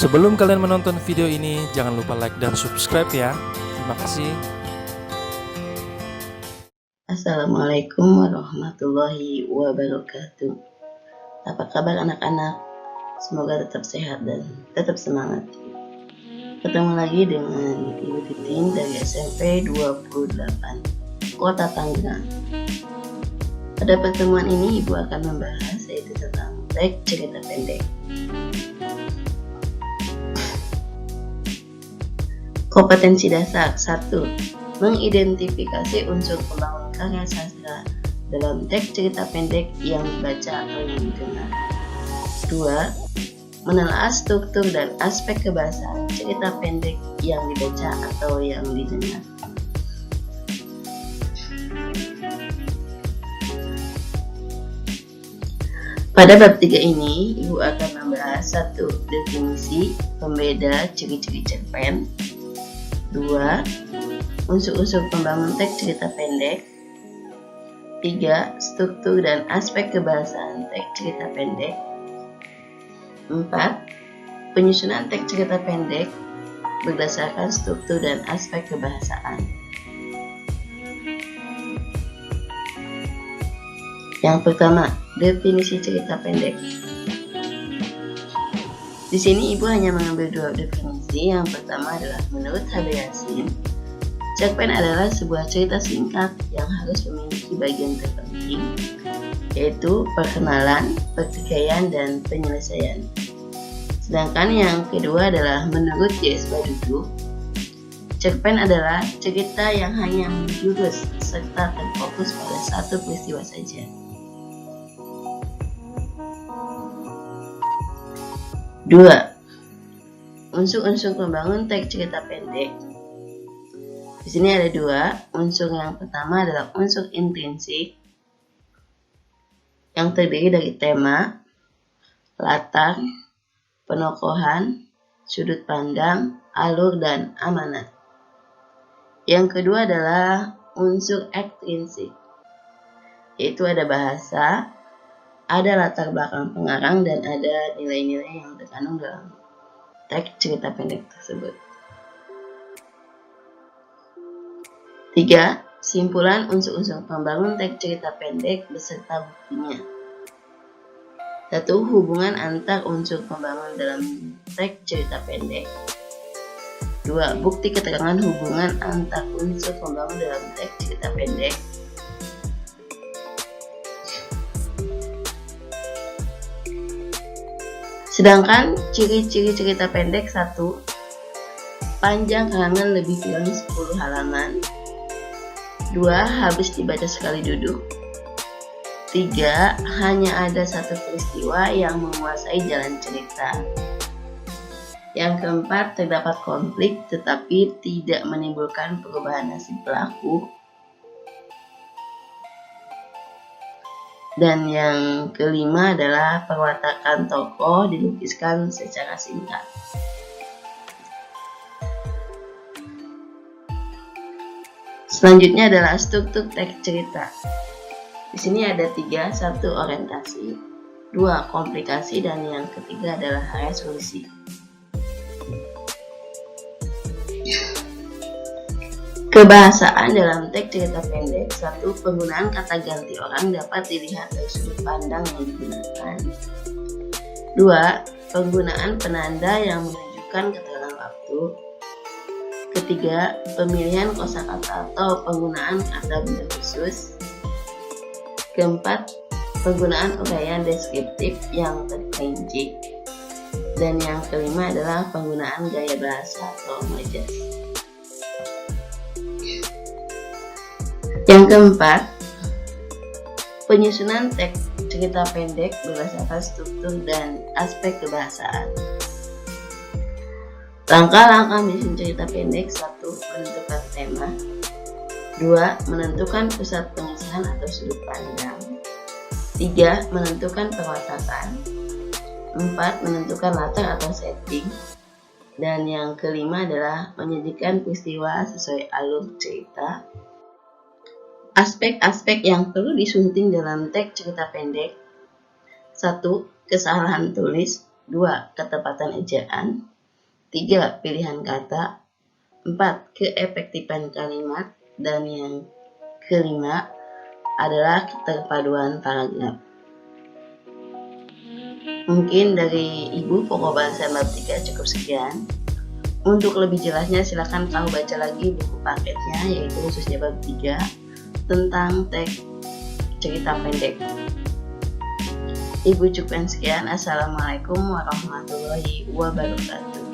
Sebelum kalian menonton video ini, jangan lupa like dan subscribe ya. Terima kasih. Assalamualaikum warahmatullahi wabarakatuh. Apa kabar anak-anak? Semoga tetap sehat dan tetap semangat. Ketemu lagi dengan Ibu Titin dari SMP 28 Kota Tangerang. Pada pertemuan ini Ibu akan membahas yaitu tentang teks cerita pendek. Kompetensi dasar 1. Mengidentifikasi unsur pembangun karya sastra dalam teks cerita pendek yang dibaca atau yang didengar. 2. Menelaah struktur dan aspek kebahasaan cerita pendek yang dibaca atau yang didengar. Pada bab 3 ini, Ibu akan membahas 1. Definisi, pembeda, ciri-ciri cerpen. 2. Unsur-unsur pembangun teks cerita pendek. 3. Struktur dan aspek kebahasaan teks cerita pendek. 4. Penyusunan teks cerita pendek berdasarkan struktur dan aspek kebahasaan. Yang pertama, definisi cerita pendek. Di sini Ibu hanya mengambil 2 definisi. Yang pertama adalah menurut H.B. Yasin, cerpen adalah sebuah cerita singkat yang harus memiliki bagian terpenting, yaitu perkenalan, pertikaian, dan penyelesaian. Sedangkan yang kedua adalah menurut J.S. Badudu, cerpen adalah cerita yang hanya menjurus serta terfokus pada satu peristiwa saja. 2. Unsur-unsur pembangun teks cerita pendek. Di sini ada 2 unsur. Yang pertama adalah unsur intrinsik yang terdiri dari tema, latar, penokohan, sudut pandang, alur, dan amanat. Yang kedua adalah unsur ekstrinsik, yaitu ada bahasa, ada latar belakang pengarang, dan ada nilai-nilai yang terkandung dalam teks cerita pendek tersebut. 3. Simpulan unsur-unsur pembangun teks cerita pendek beserta buktinya. 1. Hubungan antar unsur pembangun dalam teks cerita pendek. 2. Bukti keterangan hubungan antar unsur pembangun dalam teks cerita pendek. Sedangkan ciri-ciri cerita pendek 1. Panjang karangan lebih kurang 10 halaman. 2. Habis dibaca sekali duduk. 3. Hanya ada satu peristiwa yang menguasai jalan cerita. Yang keempat, terdapat konflik tetapi tidak menimbulkan perubahan nasib pelaku. Dan yang kelima adalah perwatakan tokoh dilukiskan secara singkat. Selanjutnya adalah struktur teks cerita. Di sini ada 3, 1 orientasi, 2 komplikasi, dan yang ketiga adalah resolusi. Kebahasaan dalam teks cerita pendek. 1. Penggunaan kata ganti orang dapat dilihat dari sudut pandang yang digunakan. 2. Penggunaan penanda yang menunjukkan keterangan waktu. Ketiga, pemilihan kosakata atau penggunaan kata benda khusus. Keempat, penggunaan uraian deskriptif yang terperinci. Dan yang kelima adalah penggunaan gaya bahasa atau majas. Yang keempat, penyusunan teks cerita pendek berdasarkan struktur dan aspek kebahasaan. Langkah-langkah menyusun cerita pendek. 1. Menentukan tema. 2. Menentukan pusat pengisahan atau sudut pandang. 3. Menentukan perwatakan. 4. Menentukan latar atau setting. Dan yang kelima adalah menyajikan peristiwa sesuai alur cerita. Aspek-aspek yang perlu disunting dalam teks cerita pendek. 1. Kesalahan tulis. 2. Ketepatan ejaan. 3. Pilihan kata. 4. Keefektifan kalimat. Dan yang kelima adalah keterpaduan paragraf. Mungkin dari Ibu pokok bahasa bab 3 cukup sekian. Untuk lebih jelasnya silakan kamu baca lagi buku paketnya, yaitu khususnya bab 3 tentang teks cerita pendek. Ibu cukupkan sekian. Assalamualaikum warahmatullahi wabarakatuh.